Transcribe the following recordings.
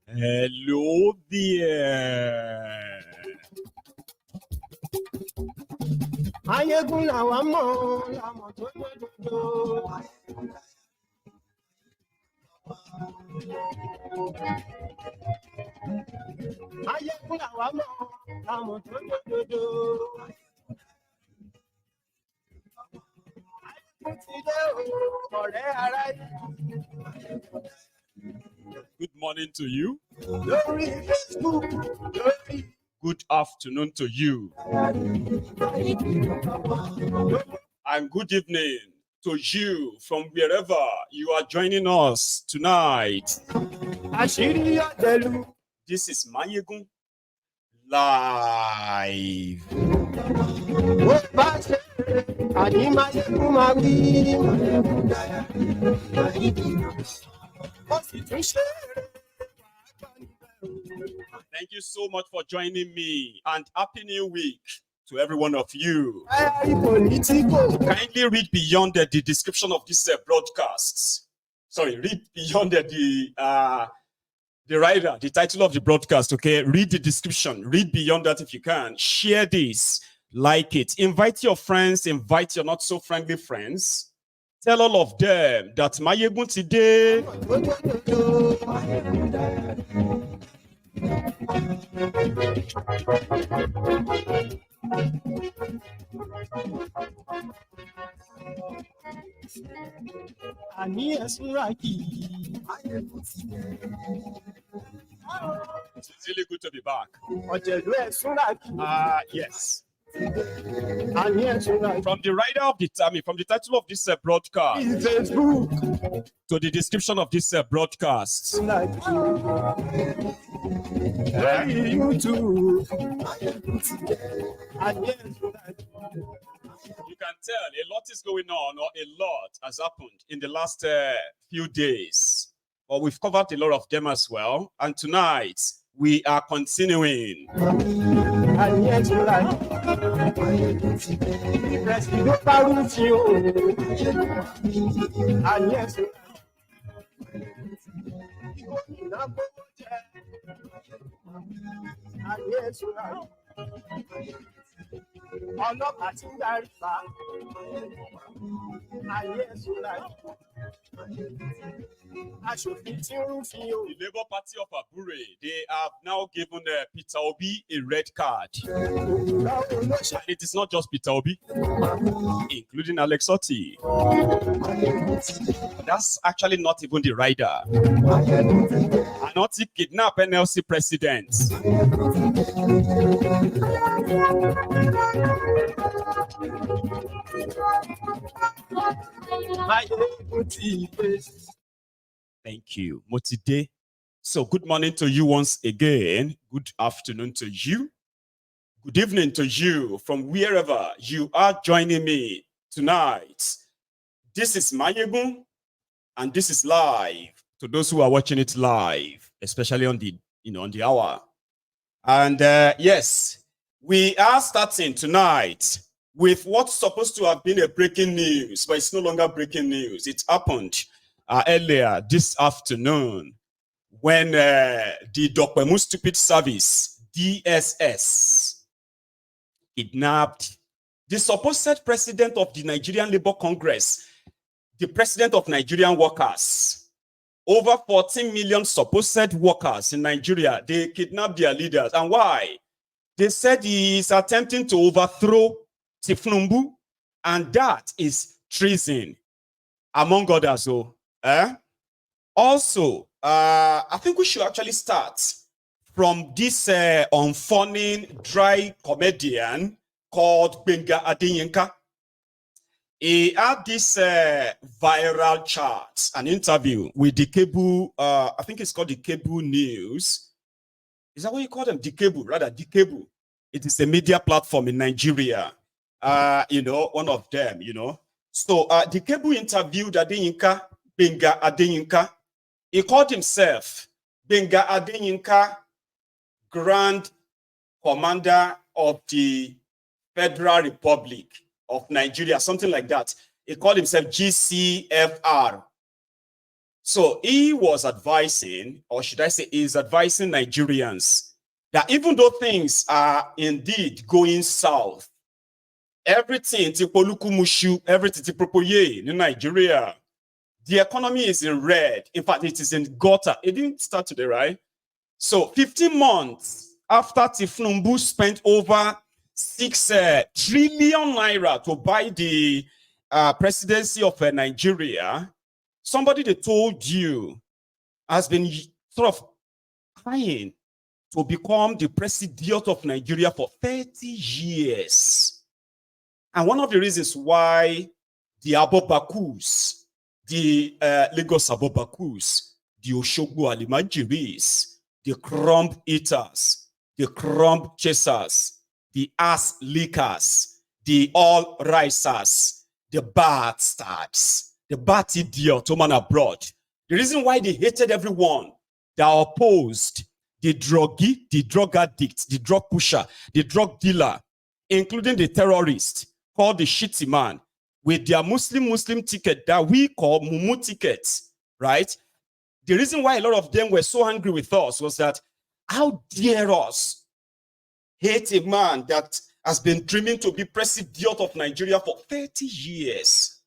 Hello there. Good morning to you. Good afternoon to you. And good evening to you from wherever you are joining us tonight. This is Mayegun Live. Thank you so much for joining me, and Happy New Week to every one of you. Kindly read beyond the description of this broadcast. Sorry, read beyond the rider, the title of the broadcast, okay? Read the description. Read beyond that if you can. Share this. Like it. Invite your friends. Invite your not so friendly friends. Tell all of them that Mayegun today. It's really good to be back. Yes. From the writer of the from the title of this broadcast to the description of this broadcast, you can tell a lot is going on, or a lot has happened in the last few days. But we've covered a lot of them as well. And tonight we are continuing. The Labour Party of Abure, they have now given Peter Obi a red card. And it is not just Peter Obi, including Alex Otti. That's actually not even the rider. Otti kidnapped NLC president. Thank you, Motide. So good morning to you once again. Good afternoon to you. Good evening to you from wherever you are joining me tonight. This is Mayegun, and this is live. To those who are watching it live, especially on the on the hour. And yes, we are starting tonight with what's supposed to have been a breaking news, but it's no longer breaking news. It happened earlier this afternoon when the Dokpemu Stupid Service, DSS, kidnapped the supposed president of the Nigerian Labour Congress, the president of Nigerian workers. Over 14 million supposed workers in Nigeria, they kidnapped their leaders. And why? They said he is attempting to overthrow Tulumbu, and that is treason, among others. So, also, I think we should actually start from this unfunny, dry comedian called Gbenga Adeyinka. He had this viral chat, an interview with the cable, I think it's called the Cable News. Is that what you call them? The Cable, rather, the Cable. It is a media platform in Nigeria. One of them, So the Cable interviewed Adeyinka, Gbenga Adeyinka. He called himself Gbenga Adeyinka, Grand Commander of the Federal Republic of Nigeria, something like that. He called himself GCFR. So he was advising, or should I say, he's advising Nigerians that even though things are indeed going south, everything everything in Nigeria, the economy is in red. In fact, it is in gutter. It didn't start today, right? So 15 months after Tulumbu spent over 6 trillion naira to buy the presidency of Nigeria, somebody they told you has been sort of trying to become the president of Nigeria for 30 years. And one of the reasons why the Abobakus, the Lagos Abobakus, the Oshogbo Alimajiris, the crumb eaters, the crumb chasers, the ass lickers, the all risers, the bastards, the bad idiot, woman abroad. The reason why they hated everyone that opposed the druggie, the drug addict, the drug pusher, the drug dealer, including the terrorist called the shitty man with their Muslim ticket that we call Mumu tickets, right? The reason why a lot of them were so angry with us was that how dare us hate a man that has been dreaming to be president of Nigeria for 30 years.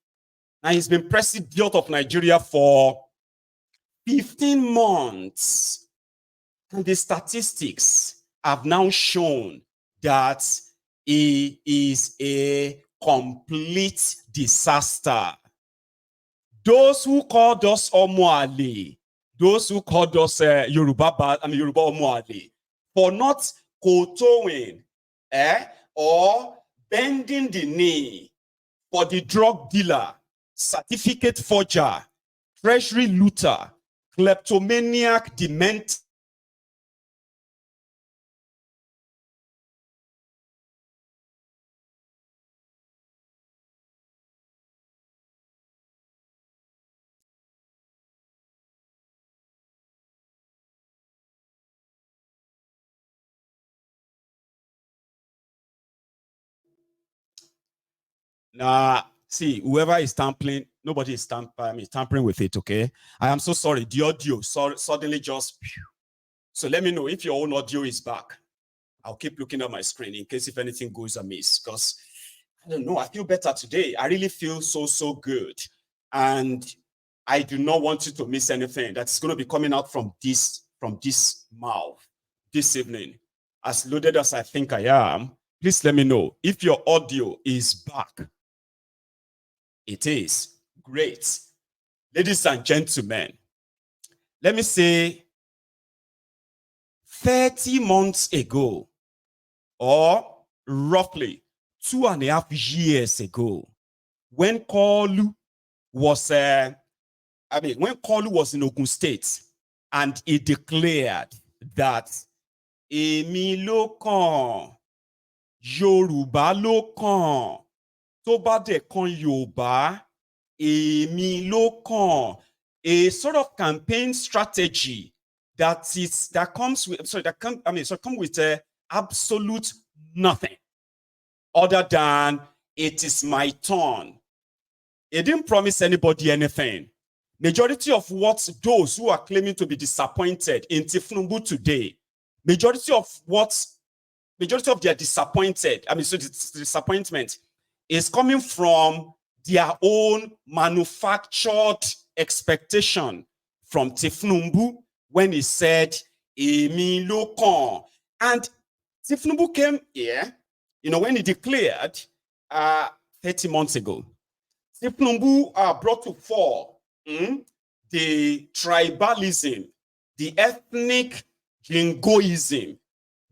And he's been president of Nigeria for 15 months. And the statistics have now shown that he is a complete disaster. Those who called us Omoale, those who called us Yoruba Omoale, for not kowtowing or bending the knee for the drug dealer, certificate forger, treasury looter, kleptomaniac, dement. Nah, see, whoever is tampering, nobody is tampering with it, okay? I am so sorry. The audio suddenly just... So let me know if your own audio is back. I'll keep looking at my screen in case if anything goes amiss. Because, I don't know, I feel better today. I really feel so good. And I do not want you to miss anything that's going to be coming out from this mouth this evening. As loaded as I think I am, please let me know if your audio is back. It is. Great. Ladies and gentlemen, let me say 30 months ago, or roughly 2.5 years ago, when Kolu was, when Kolu was in Ogun State, and he declared that Èmi ló kàn, Yorùbá ló kàn, tó bá dẹ̀ kan Yorùbá, èmi ló kàn. A sort of campaign strategy that comes with absolute nothing other than it is my turn. It didn't promise anybody anything. Majority of those who are claiming to be disappointed in Tulumbu today, majority of their disappointment is coming from their own manufactured expectation from Tulumbu when he said, Èmi ló kàn. And Tulumbu came here, when he declared 30 months ago. Tulumbu brought to fore the tribalism, the ethnic jingoism,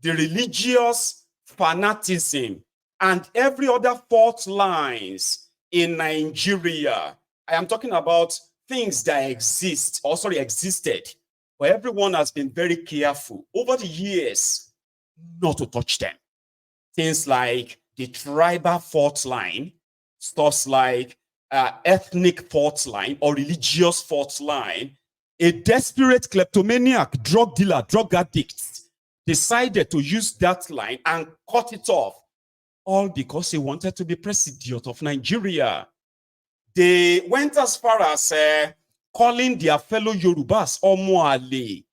the religious fanaticism, and every other fault lines in Nigeria. I am talking about things that existed, but everyone has been very careful over the years not to touch them. Things like the tribal fault line, stuff like ethnic fault line or religious fault line. A desperate kleptomaniac, drug dealer, drug addict decided to use that line and cut it off, all because he wanted to be president of Nigeria. They went as far as calling their fellow Yorubas Omoale,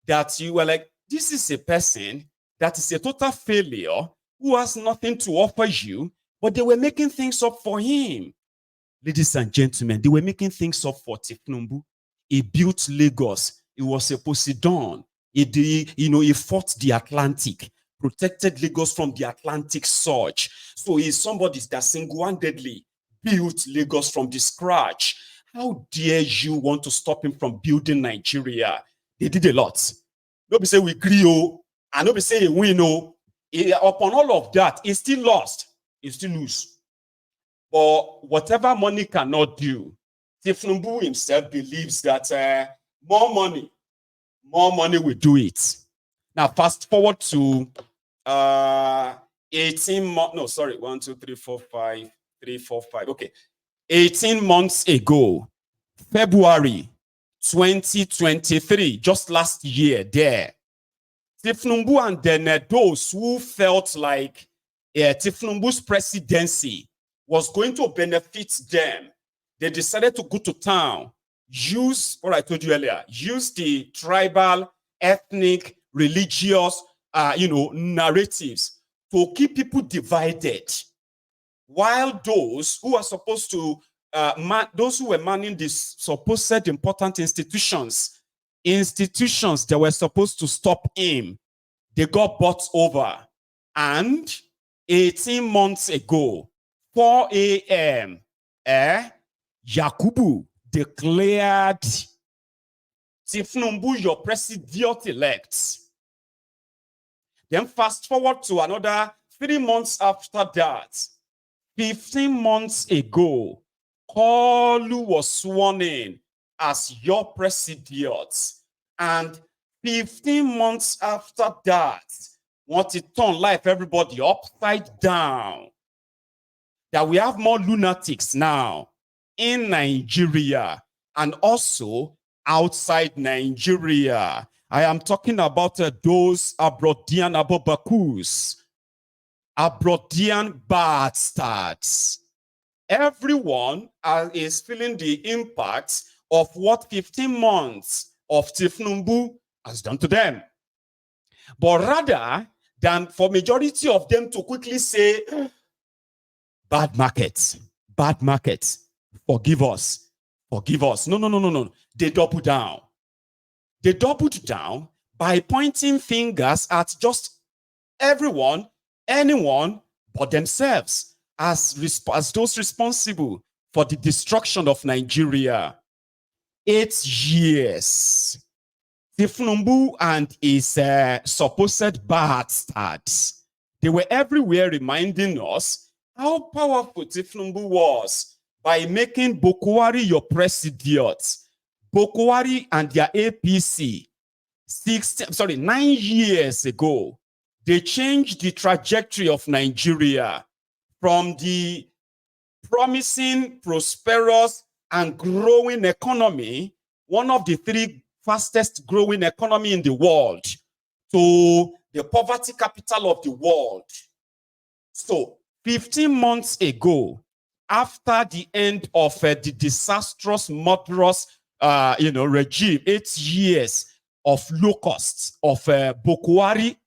that you were like, this is a person that is a total failure who has nothing to offer you, but they were making things up for him. Ladies and gentlemen, they were making things up for Tifnumbu. He built Lagos. He was a Poseidon. He fought the Atlantic, protected Lagos from the Atlantic surge. So he's somebody that single-handedly built Lagos from the scratch. How dare you want to stop him from building Nigeria? They did a lot. Nobody say we agree, and nobody say he win. Upon all of that, he still lost. He still lose. But whatever money cannot do, Tifnumbu himself believes that more money will do it. Now, fast forward to 18 months. No, sorry, 1, 2, 3, 4, 5, 3, 4, 5. Okay, 18 months ago, February 2023, just last year, there, Tifnumbu and then those who felt like Tifnumbu's presidency was going to benefit them, they decided to go to town, use what I told you earlier, use the tribal, ethnic, religious, narratives to keep people divided, while those who are supposed to, those who were manning these supposed important institutions that were supposed to stop him, they got bought over. And 18 months ago, 4 a.m., Yakubu declared Tifnumbu your president-elect. Then fast forward to another 3 months after that, 15 months ago, Kolu was sworn in as your president. And 15 months after that, want to turn life, everybody, upside down. That we have more lunatics now in Nigeria and also outside Nigeria. I am talking about those Abrodian Abobakus, Abrodian bastards. Everyone is feeling the impact of what 15 months of Tifnumbu has done to them. But rather than for majority of them to quickly say, bad market, forgive us. No. They doubled down. They doubled down by pointing fingers at just everyone, anyone but themselves as those responsible for the destruction of Nigeria. 8 years. Tifnumbu and his supposed bastards, they were everywhere reminding us how powerful Tifnumbu was by making Bokwari your president. Bokwari and their APC, 9 years ago, they changed the trajectory of Nigeria from the promising, prosperous, and growing economy, one of the 3 fastest growing economy in the world, to the poverty capital of the world. So 15 months ago, after the end of the disastrous, murderous regime, 8 years of locusts of Bokwari,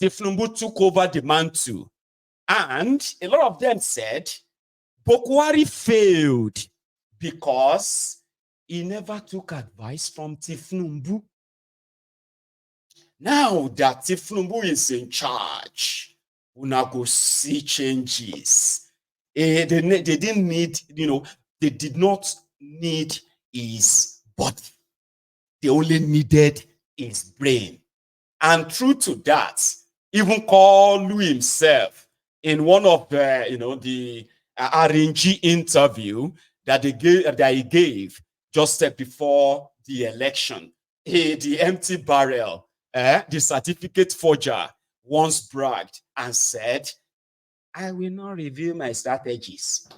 Tifnumbu took over the mantle. And a lot of them said Bokwari failed because he never took advice from Tifnumbu. Now that Tifnumbu is in charge, we now go see changes. They didn't need, they did not need his body. They only needed his brain. And true to that, even Kolu himself, in one of the RNG interview that he gave just before the election, the empty barrel, the certificate forger, once bragged and said, I will not reveal my strategies.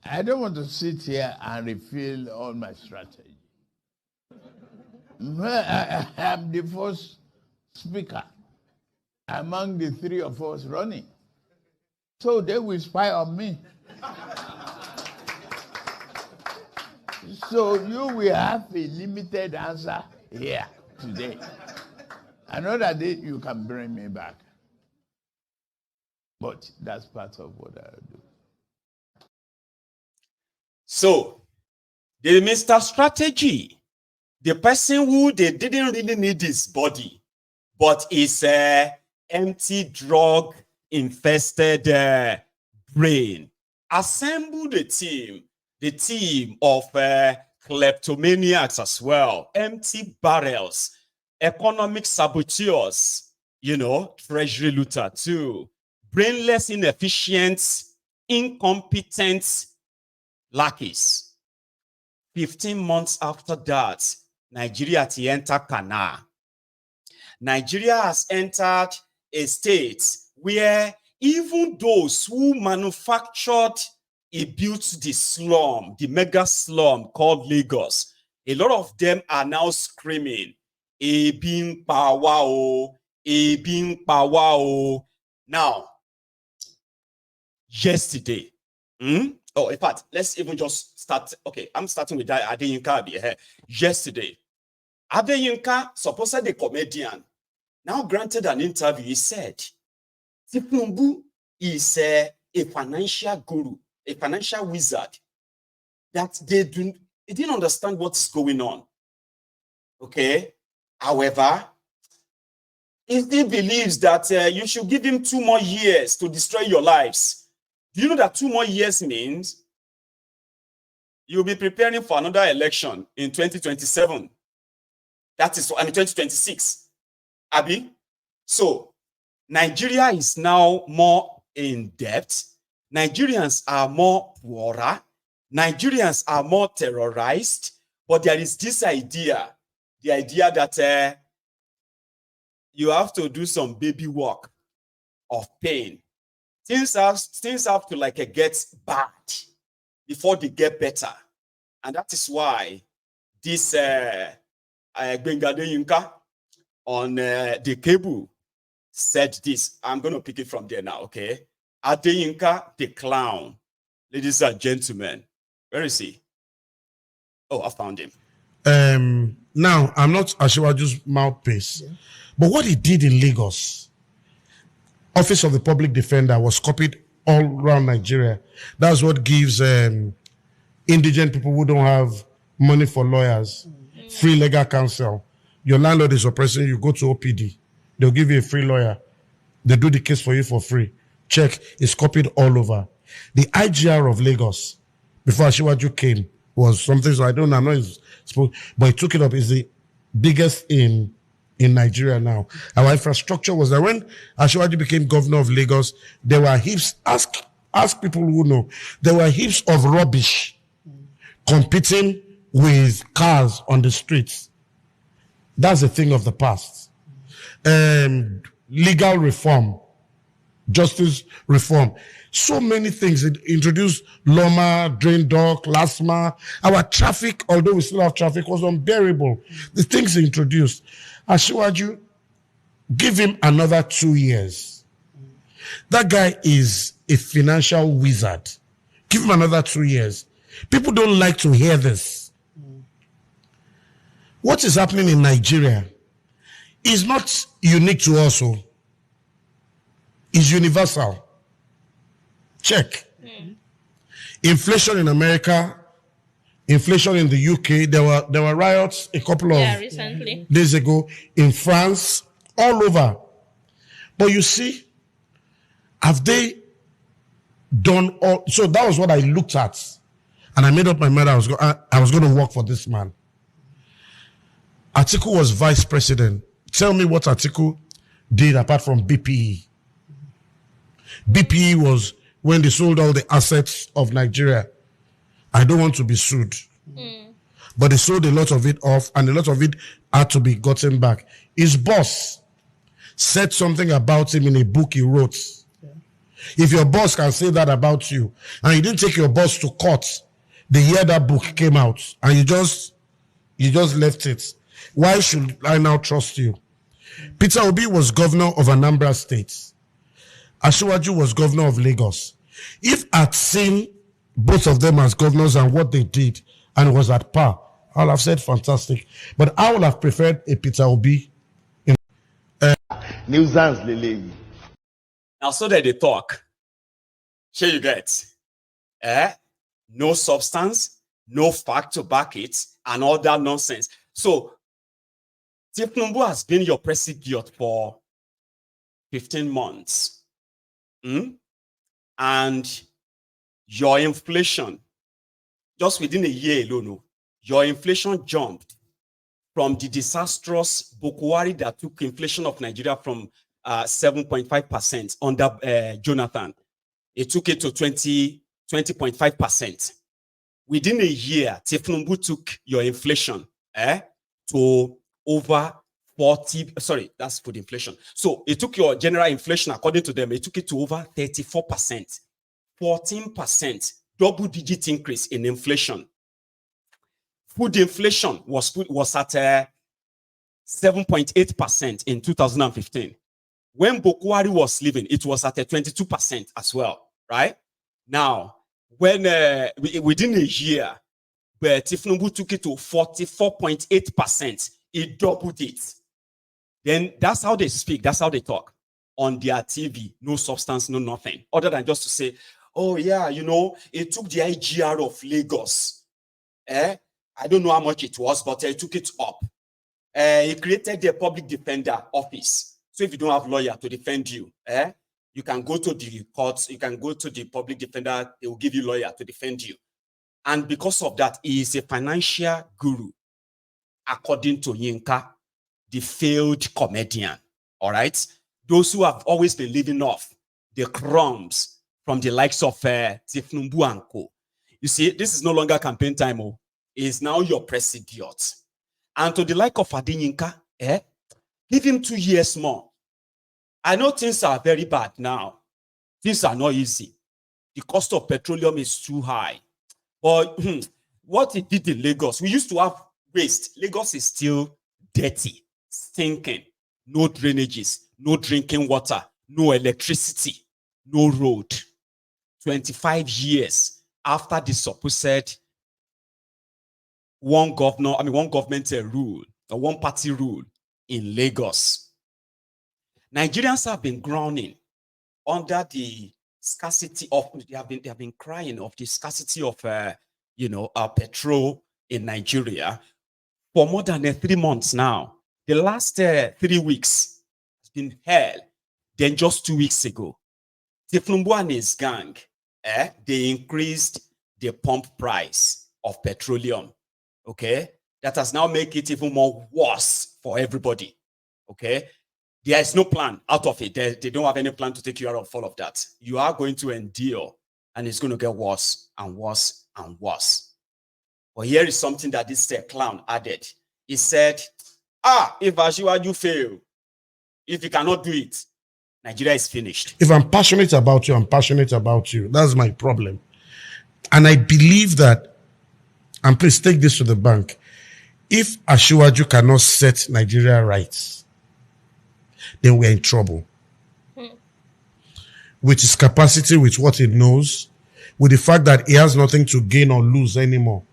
I don't want to sit here and reveal all my strategy. I am the first speaker among the 3 of us running. So they will spy on me. So you will have a limited answer here today. Another day you can bring me back. But that's part of what I do. So, the Mr. Strategy, the person who they didn't really need his body, but is a empty drug infested brain, assembled a team, the team of kleptomaniacs as well, empty barrels, economic saboteurs, you know, treasury looter too, brainless, inefficient, incompetent lackeys. 15 months after that, Nigeria had entered canal. Nigeria has entered a state where even those who manufactured a built the slum, the mega slum called Lagos, a lot of them are now screaming, Ebin Pawao, Ebin Pawao. Now, yesterday, oh, in fact, let's even just start. Okay, I'm starting with Adeyinka. Yesterday, Adeyinka, supposedly a comedian, now granted an interview. He said, Tulumbu is a financial guru, a financial wizard, that they didn't understand what's going on. Okay. However, he still believes that you should give him 2 more years to destroy your lives. Do you know that 2 more years means you'll be preparing for another election in 2027? That is, 2026. Abi? So, Nigeria is now more in debt. Nigerians are more poorer. Nigerians are more terrorized. But there is this idea, the idea that you have to do some baby work of pain. Things have to get bad before they get better. And that is why this Gbenga Adeyinka on the cable said this. I'm going to pick it from there now, okay? Adeyinka the clown. Ladies and gentlemen, where is he? Oh, I found him. Now, I'm not Asiwaju's mouthpiece, but what he did in Lagos, Office of the Public Defender was copied all around Nigeria. That's what gives indigent people who don't have money for lawyers free legal counsel. Your landlord is oppressing you, go to OPD. They'll give you a free lawyer. They do the case for you for free. Check, it's copied all over. The IGR of Lagos, before Asiwaju came, was something, so I don't know, I'm not supposed, but he took it up. It's the biggest in Nigeria now. Our infrastructure was that when Asiwaju became governor of Lagos, there were heaps, ask people who know, there were heaps of rubbish competing with cars on the streets. That's a thing of the past. Legal reform, justice reform, so many things. It introduced Loma, Drain Dock, LASMA. Our traffic, although we still have traffic, was unbearable. The things introduced. Asiwaju, give him another 2 years. That guy is a financial wizard. Give him another 2 years. People don't like to hear this. What is happening in Nigeria is not unique to us. It's universal. Check. Inflation in America, inflation in the UK. There were riots a couple of days ago in France, all over. But you see, have they done all? So that was what I looked at, and I made up my mind I was going to work for this man. Atiku was vice president. Tell me what Atiku did apart from BPE. BPE was when they sold all the assets of Nigeria. I don't want to be sued. But they sold a lot of it off, and a lot of it had to be gotten back. His boss said something about him in a book he wrote. If your boss can say that about you, and you didn't take your boss to court the year that book came out, and you just left it, why should I now trust you? Peter Obi was governor of Anambra State. Asiwaju was governor of Lagos. If I'd seen both of them as governors and what they did, and it was at par, I'll have said fantastic. But I would have preferred a Peter Obi. Nuisance lele. Now, so that they talk, sure you get, no substance, no fact to back it, and all that nonsense. So, Tulumbu has been your president for 15 months. And your inflation, just within a year alone, your inflation jumped from the disastrous Bukwari that took inflation of Nigeria from 7.5% under Jonathan. It took it to 20.5%. Within a year, Tulumbu took your inflation to over 40, sorry, that's food inflation. So it took your general inflation, according to them, it took it to over 34%, 14%, double-digit increase in inflation. Food inflation was at 7.8% in 2015. When Bukwari was leaving, it was at 22% as well, right? Now, when within a year, Tulumbu took it to 44.8%, it doubled it. Then that's how they speak, that's how they talk on their TV. No substance, no nothing, other than just to say, oh yeah, you know, it took the IGR of Lagos. I don't know how much it was, but it took it up. It created the public defender office. So if you don't have a lawyer to defend you, you can go to the courts, you can go to the public defender, they will give you a lawyer to defend you. And because of that, he is a financial guru, according to Yinka, the failed comedian. All right? Those who have always been living off the crumbs from the likes of Tulumbu and Co. You see, this is no longer campaign time. It is now your president. And to the like of Adeyinka, give him 2 years more. I know things are very bad now. Things are not easy. The cost of petroleum is too high. But what it did in Lagos, we used to have waste. Lagos is still dirty, stinking, no drainages, no drinking water, no electricity, no road. 25 years after the supposed one government rule, or one party rule in Lagos. Nigerians have been groaning under the scarcity of, they have been crying of the scarcity of, petrol in Nigeria for more than 3 months now. The last 3 weeks has been hell. Then just 2 weeks ago, Tulumbu and his gang, they increased the pump price of petroleum. Okay, that has now made it even more worse for everybody. Okay, there is no plan out of it. They don't have any plan to take you out of all of that. You are going to endure, and it's going to get worse and worse and worse. But here is something that this clown added. He said, if Asiwaju fail, if you cannot do it, Nigeria is finished. If I'm passionate about you, I'm passionate about you. That's my problem. And I believe that, and please take this to the bank, if Asiwaju cannot set Nigeria right, then we're in trouble. With his capacity, with what he knows, with the fact that he has nothing to gain or lose anymore.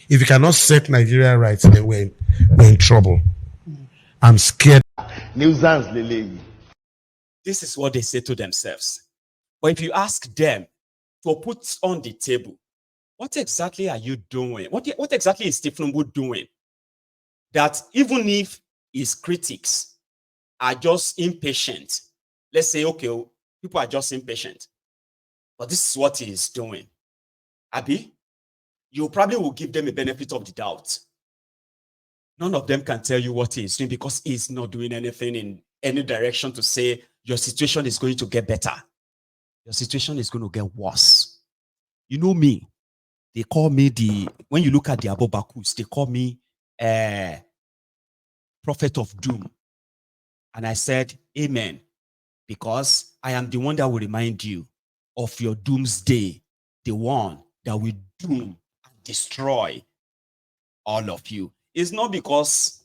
If he cannot set Nigeria right, then we're in trouble. I'm scared. Nuisance lele. This is what they say to themselves. But if you ask them to put on the table, what exactly are you doing? What exactly is Tulumbu doing? That even if his critics are just impatient, let's say, okay, people are just impatient, but this is what he is doing. Abi, you probably will give them a benefit of the doubt. None of them can tell you what he is doing because he's not doing anything in any direction to say your situation is going to get better. Your situation is going to get worse. You know me. They call me when you look at the Abobakus, they call me prophet of doom. And I said, amen, because I am the one that will remind you of your doomsday, the one that will doom and destroy all of you. It's not because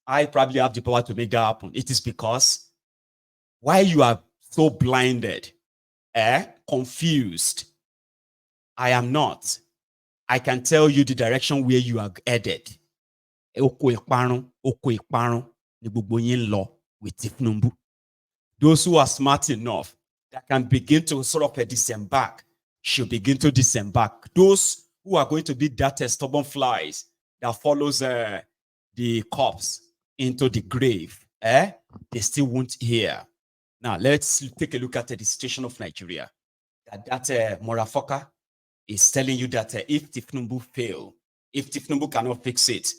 I probably have the power to make that happen. It is because while you are so blinded, confused, I am not. I can tell you the direction where you are headed. Oko ìparun ni gbogbo yín lọ with Tulumbu. Those who are smart enough that can begin to sort of disembark should begin to disembark. Those who are going to be that stubborn flies that follows the corpse into the grave, they still won't hear. Now, let's take a look at the situation of Nigeria. That Morafoka is telling you that if Tulumbu fail, if Tulumbu cannot fix it,